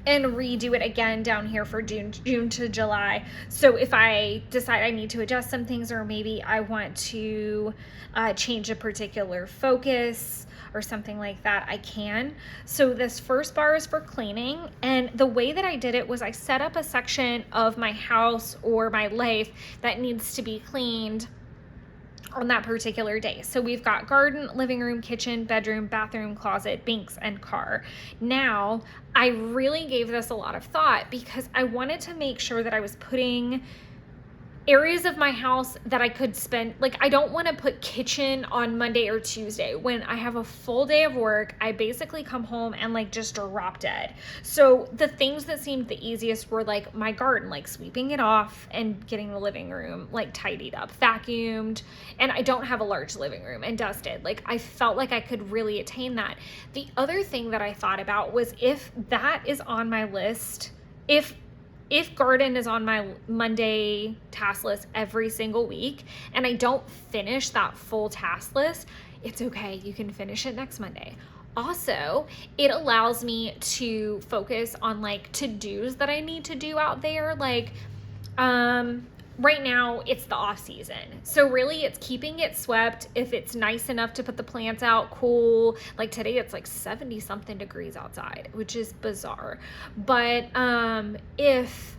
and redo it again down here for June to July. So if I decide I need to adjust some things, or maybe I want to change a particular focus or something like that, I can. So this first bar is for cleaning, and the way that I did it was I set up a section of my house or my life that needs to be cleaned on that particular day. So we've got garden, living room, kitchen, bedroom, bathroom, closet, banks, and car. Now, I really gave this a lot of thought because I wanted to make sure that I was putting areas of my house that I could spend, like I don't want to put kitchen on Monday or Tuesday when I have a full day of work. I basically come home and like just drop dead. So the things that seemed the easiest were like my garden, like sweeping it off and getting the living room like tidied up, vacuumed, and I don't have a large living room, and dusted. Like I felt like I could really attain that. The other thing that I thought about was if that is on my list, if garden is on my Monday task list every single week and I don't finish that full task list, it's okay. You can finish it next Monday. Also, it allows me to focus on like to-dos that I need to do out there. Like, right now it's the off season. So really it's keeping it swept. If it's nice enough to put the plants out, cool. Like today it's like 70 something degrees outside, which is bizarre. But if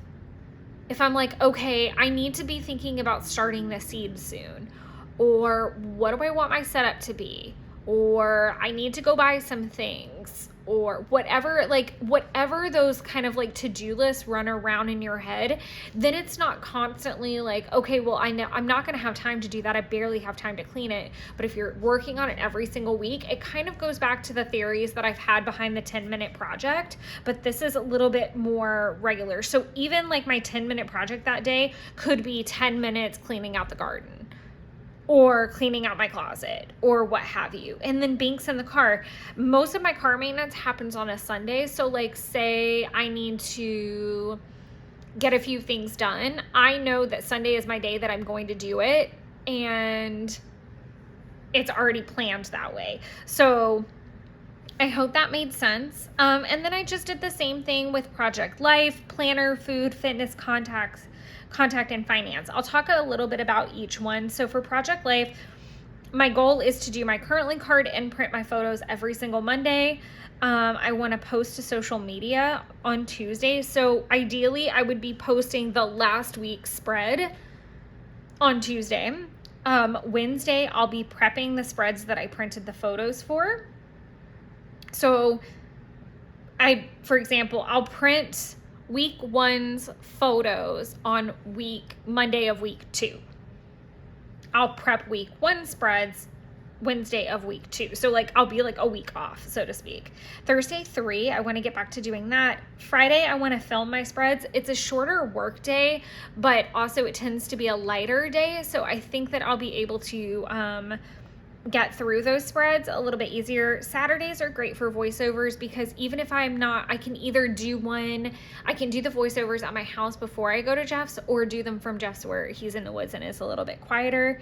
I'm like, okay, I need to be thinking about starting the seed soon, or what do I want my setup to be, or I need to go buy some things, or whatever, like whatever those kind of like to-do lists run around in your head, then it's not constantly like, okay, well, I know I'm not going to have time to do that. I barely have time to clean it. But if you're working on it every single week, it kind of goes back to the theories that I've had behind the 10-minute project, but this is a little bit more regular. So even like my 10-minute project that day could be 10 minutes cleaning out the garden, or cleaning out my closet, or what have you. And then Binks in the car. Most of my car maintenance happens on a Sunday. So like say I need to get a few things done, I know that Sunday is my day that I'm going to do it, and it's already planned that way. So I hope that made sense. And then I just did the same thing with Project Life, planner, food, fitness, contact, and finance. I'll talk a little bit about each one. So for Project Life, my goal is to do my currently card and print my photos every single Monday. I want to post to social media on Tuesday. So ideally, I would be posting the last week's spread on Tuesday. Wednesday, I'll be prepping the spreads that I printed the photos for. So for example, I'll print week 1's photos on Monday of week 2. I'll prep week 1 spreads Wednesday of week 2. So like I'll be like a week off, so to speak. Thursday 3, I want to get back to doing that. Friday, I want to film my spreads. It's a shorter work day, but also it tends to be a lighter day. So I think that I'll be able to get through those spreads a little bit easier. Saturdays are great for voiceovers because even if I'm not, I can either do I can do the voiceovers at my house before I go to Jeff's, or do them from Jeff's where he's in the woods and is a little bit quieter,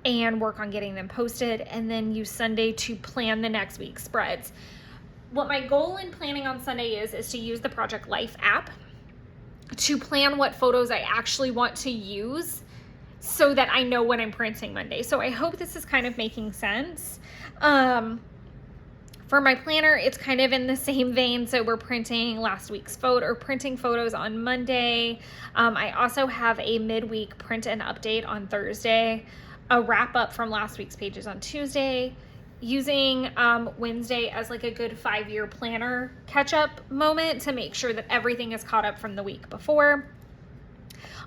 and work on getting them posted, and then use Sunday to plan the next week's spreads. What my goal in planning on Sunday is to use the Project Life app to plan what photos I actually want to use, so that I know when I'm printing Monday. So I hope this is kind of making sense. For my planner, it's kind of in the same vein. So we're printing last week's printing photos on Monday. I also have a midweek print and update on Thursday, a wrap up from last week's pages on Tuesday, using Wednesday as like a good 5-year planner catch up moment to make sure that everything is caught up from the week before.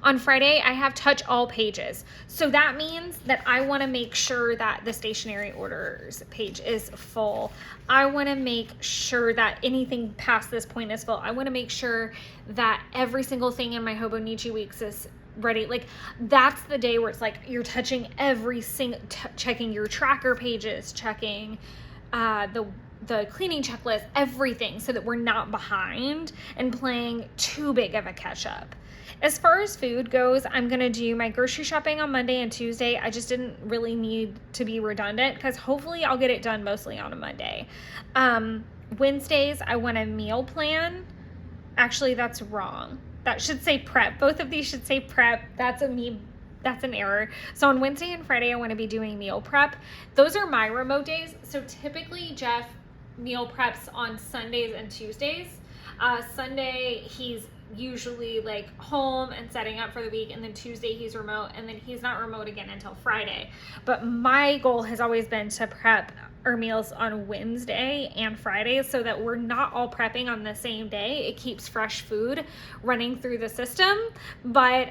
On Friday, I have touch all pages. So that means that I want to make sure that the stationery orders page is full. I want to make sure that anything past this point is full. I want to make sure that every single thing in my Hobonichi weeks is ready. Like that's the day where it's like you're touching every single, checking your tracker pages, checking the cleaning checklist, everything, so that we're not behind and playing too big of a catch up. As far as food goes, I'm going to do my grocery shopping on Monday and Tuesday. I just didn't really need to be redundant because hopefully I'll get it done mostly on a Monday. Wednesdays, I want a meal plan. Actually, that's wrong. That should say prep. Both of these should say prep. That's an error. So on Wednesday and Friday, I want to be doing meal prep. Those are my remote days. So typically Jeff meal preps on Sundays and Tuesdays. Sunday, he's usually like home and setting up for the week, and then Tuesday he's remote, and then he's not remote again until Friday. But my goal has always been to prep our meals on Wednesday and Friday so that we're not all prepping on the same day. It keeps fresh food running through the system, but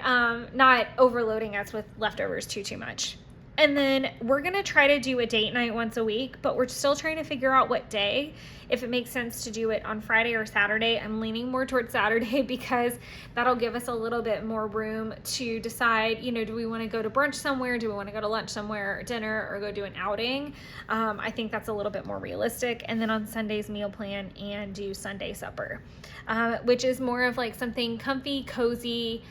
not overloading us with leftovers too much. And then we're going to try to do a date night once a week, but we're still trying to figure out what day. If it makes sense to do it on Friday or Saturday. I'm leaning more towards Saturday because that'll give us a little bit more room to decide, do we want to go to brunch somewhere? Do we want to go to lunch somewhere, or dinner, or go do an outing? I think that's a little bit more realistic. And then on Sunday's meal plan and do Sunday supper, which is more of like something comfy, cozy,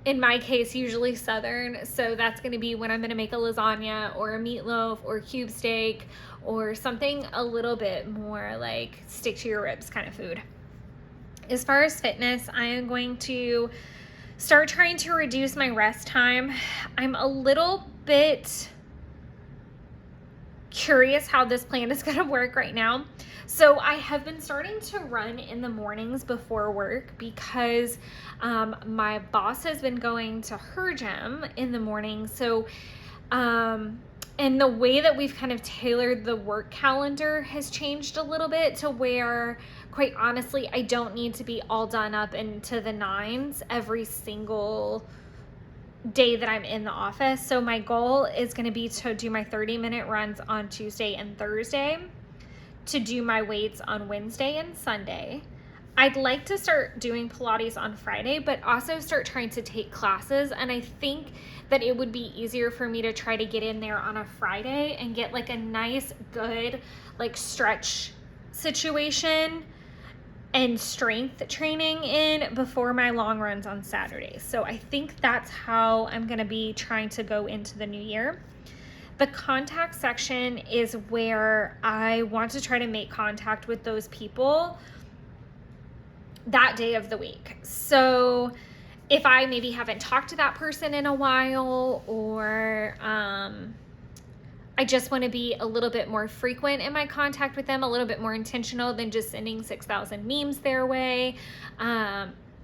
in my case, usually Southern. So that's going to be when I'm going to make a lasagna or a meatloaf or cube steak or something a little bit more like stick to your ribs kind of food. As far as fitness, I am going to start trying to reduce my rest time. I'm a little bit curious how this plan is going to work right now. So I have been starting to run in the mornings before work because my boss has been going to her gym in the morning. So, and the way that we've kind of tailored the work calendar has changed a little bit to where, quite honestly, I don't need to be all done up into the nines every single day that I'm in the office. So my goal is going to be to do my 30-minute runs on Tuesday and Thursday, to do my weights on Wednesday and Sunday. I'd like to start doing Pilates on Friday, but also start trying to take classes. And I think that it would be easier for me to try to get in there on a Friday and get like a nice, good, like stretch situation and strength training in before my long runs on Saturdays. So I think that's how I'm going to be trying to go into the new year. The contact section is where I want to try to make contact with those people that day of the week. So if I maybe haven't talked to that person in a while, or I just want to be a little bit more frequent in my contact with them, a little bit more intentional than just sending 6,000 memes their way.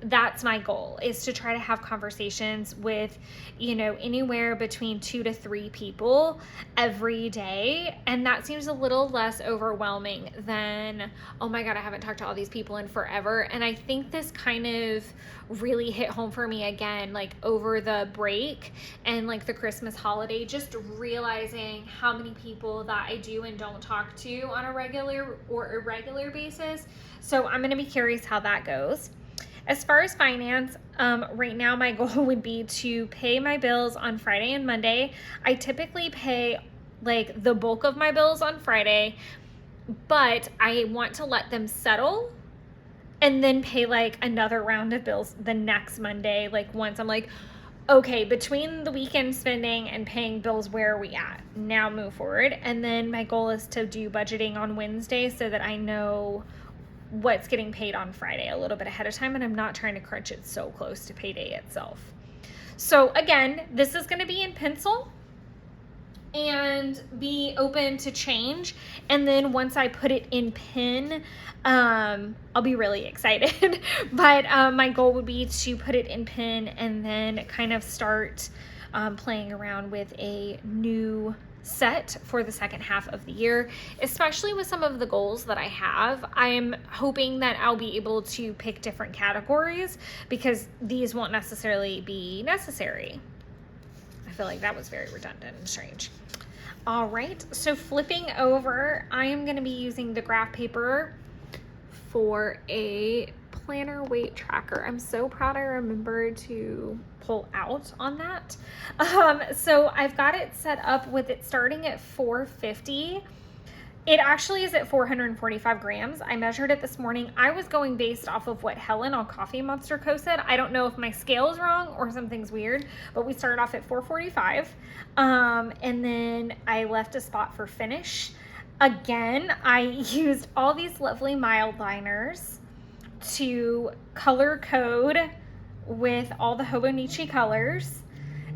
That's my goal, is to try to have conversations with, anywhere between 2 to 3 people every day. And that seems a little less overwhelming than, oh my God, I haven't talked to all these people in forever. And I think this kind of really hit home for me again, like over the break and like the Christmas holiday, just realizing how many people that I do and don't talk to on a regular or irregular basis. So I'm going to be curious how that goes. As far as finance, right now my goal would be to pay my bills on Friday and Monday. I typically pay like the bulk of my bills on Friday, but I want to let them settle and then pay like another round of bills the next Monday. Like once I'm like, okay, between the weekend spending and paying bills, where are we at? Now move forward. And then my goal is to do budgeting on Wednesday so that I know what's getting paid on Friday a little bit ahead of time, and I'm not trying to crunch it so close to payday itself. So again, this is going to be in pencil and be open to change. And then once I put it in pen, I'll be really excited. But my goal would be to put it in pen and then kind of start playing around with a new set for the second half of the year, especially with some of the goals that I have. I'm hoping that I'll be able to pick different categories because these won't necessarily be necessary. I feel like that was very redundant and strange. All right, so flipping over, I am going to be using the graph paper for a planner weight tracker. I'm so proud I remembered to pull out on that. So I've got it set up with it starting at 450. It actually is at 445 grams. I measured it this morning. I was going based off of what Helen on Coffee Monster Co. said. I don't know if my scale is wrong or something's weird, but we started off at 445. And then I left a spot for finish. Again, I used all these lovely mild liners to color code with all the Hobonichi colors.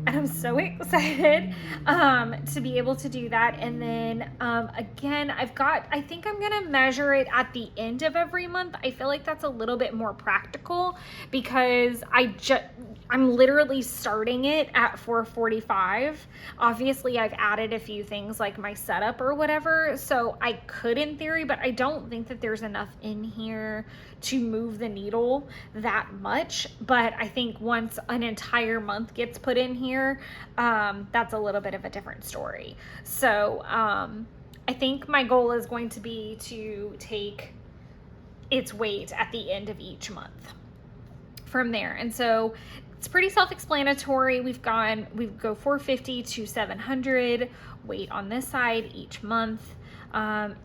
And I'm so excited to be able to do that. And then again, I think I'm gonna measure it at the end of every month. I feel like that's a little bit more practical because I'm literally starting it at 445. Obviously I've added a few things like my setup or whatever, so I could in theory, but I don't think that there's enough in here to move the needle that much. But I think once an entire month gets put in here, that's a little bit of a different story. So I think my goal is going to be to take its weight at the end of each month from there. And so it's pretty self-explanatory. We go 450 to 700 weight on this side each month.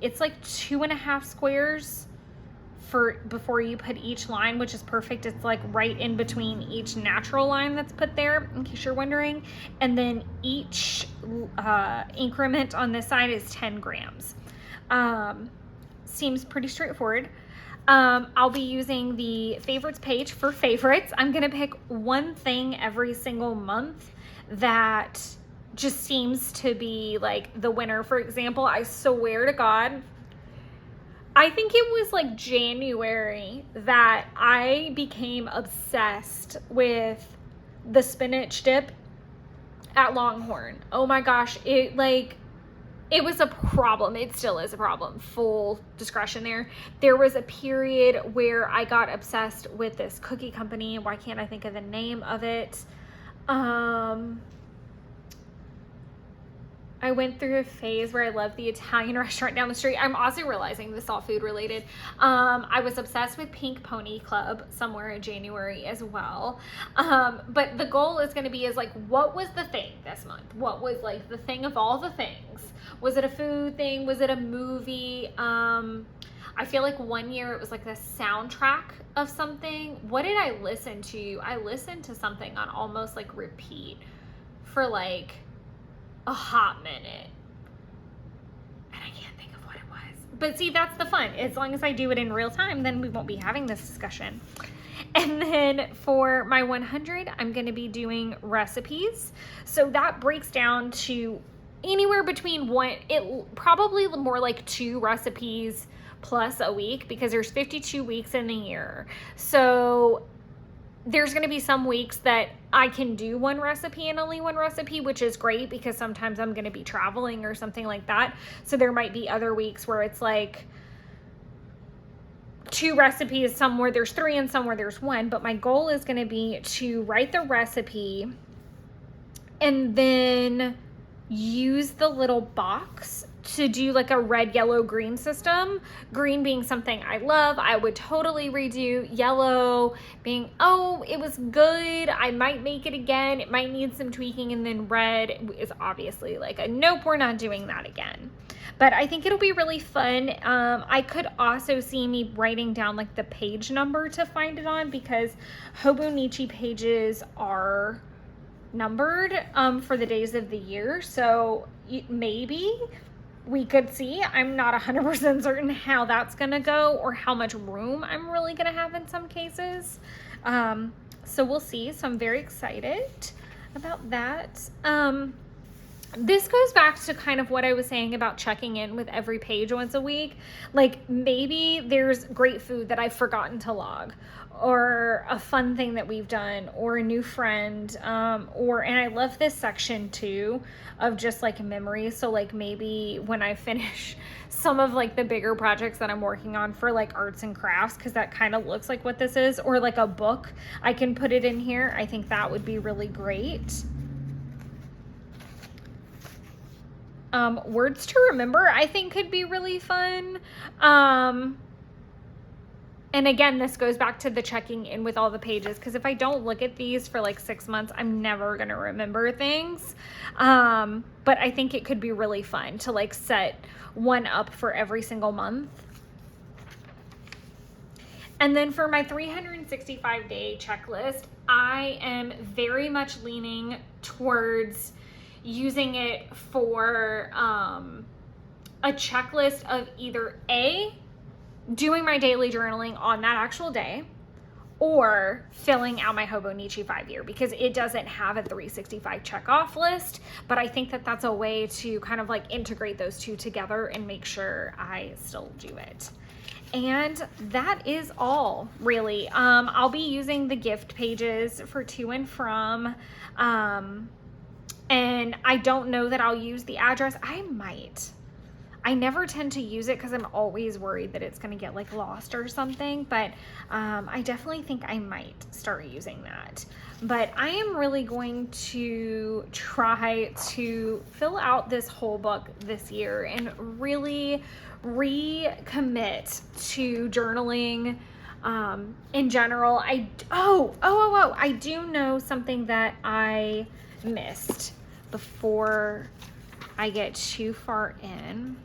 It's like 2.5 squares before you put each line, which is perfect. It's like right in between each natural line that's put there, in case you're wondering. And then each increment on this side is 10 grams. Seems pretty straightforward. I'll be using the favorites page for favorites. I'm gonna pick one thing every single month that just seems to be like the winner. For example, I swear to God, I think it was like January that I became obsessed with the spinach dip at Longhorn. Oh my gosh, it was a problem. It still is a problem. Full discretion there. There was a period where I got obsessed with this cookie company. Why can't I think of the name of it? I went through a phase where I loved the Italian restaurant down the street. I'm also realizing this is all food related. I was obsessed with Pink Pony Club somewhere in January as well. But the goal is going to be like, what was the thing this month? What was like the thing of all the things? Was it a food thing? Was it a movie? I feel like one year it was like the soundtrack of something. What did I listen to? I listened to something on almost like repeat for like a hot minute, and I can't think of what it was. But see, that's the fun. As long as I do it in real time, then we won't be having this discussion. And then for my 100, I'm going to be doing recipes. So that breaks down to anywhere between probably more like 2 recipes plus a week, because there's 52 weeks in the year. So there's going to be some weeks that I can do 1 recipe and only 1 recipe, which is great because sometimes I'm going to be traveling or something like that. So there might be other weeks where it's like 2 recipes, somewhere there's 3 and somewhere there's 1. But my goal is going to be to write the recipe and then use the little box to do like a red, yellow, green system. Green being something I love, I would totally redo. Yellow being, oh, it was good, I might make it again, it might need some tweaking. And then red is obviously like a nope, we're not doing that again. But I think it'll be really fun. I could also see me writing down like the page number to find it on, because Hobonichi pages are numbered for the days of the year. So maybe we could see. I'm not 100% certain how that's gonna go or how much room I'm really gonna have in some cases. So we'll see. So I'm very excited about that. This goes back to kind of what I was saying about checking in with every page once a week. Like maybe there's great food that I've forgotten to log, or a fun thing that we've done, or a new friend, and I love this section too of just like memories. So like maybe when I finish some of like the bigger projects that I'm working on for like arts and crafts, because that kind of looks like what this is, or like a book, I can put it in here. I think that would be really great. Words to remember, I think, could be really fun. And again, this goes back to the checking in with all the pages, because if I don't look at these for like 6 months, I'm never going to remember things. But I think it could be really fun to like set one up for every single month. And then for my 365-day checklist, I am very much leaning towards using it for a checklist of either A, doing my daily journaling on that actual day, or filling out my Hobonichi 5-year, because it doesn't have a 365 check-off list. But I think that that's a way to kind of like integrate those two together and make sure I still do it. And that is all, really. I'll be using the gift pages for to and from, and I don't know that I'll use the address. I might. I never tend to use it because I'm always worried that it's going to get like lost or something, but I definitely think I might start using that. But I am really going to try to fill out this whole book this year and really recommit to journaling in general. I do know something that I missed before I get too far in.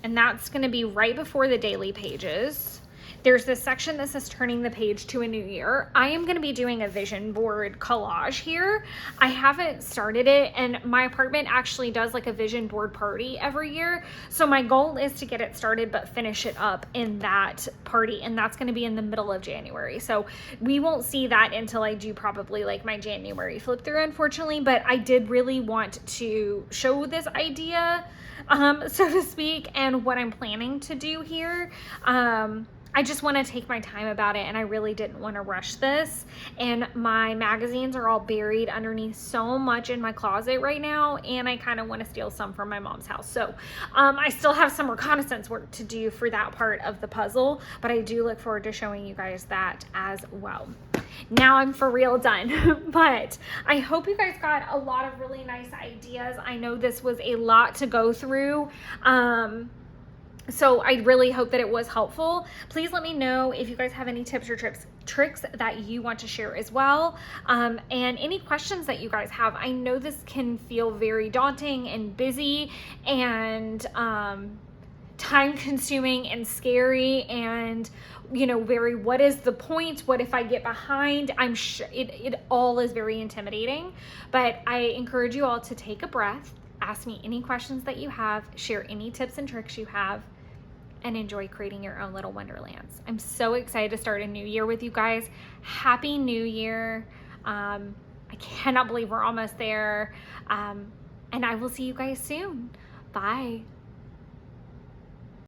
And that's going to be right before the daily pages. there's this section that says turning the page to a new year. I am going to be doing a vision board collage here. I haven't started it, and my apartment actually does like a vision board party every year. So my goal is to get it started, but finish it up in that party. And that's going to be in the middle of January. So we won't see that until I do probably like my January flip through, unfortunately. But I did really want to show this idea, so to speak, and what I'm planning to do here. I just want to take my time about it, and I really didn't want to rush this. And my magazines are all buried underneath so much in my closet right now, and I kind of want to steal some from my mom's house. So I still have some reconnaissance work to do for that part of the puzzle, but I do look forward to showing you guys that as well. Now I'm for real done, but I hope you guys got a lot of really nice ideas. I know this was a lot to go through. So I really hope that it was helpful. Please let me know if you guys have any tips or tricks that you want to share as well. And any questions that you guys have. I know this can feel very daunting and busy and time consuming and scary, and very, what is the point? What if I get behind? I'm sure it all is very intimidating, but I encourage you all to take a breath, ask me any questions that you have, share any tips and tricks you have, and enjoy creating your own little wonderlands. I'm so excited to start a new year with you guys. Happy New Year. I cannot believe we're almost there. And I will see you guys soon. Bye.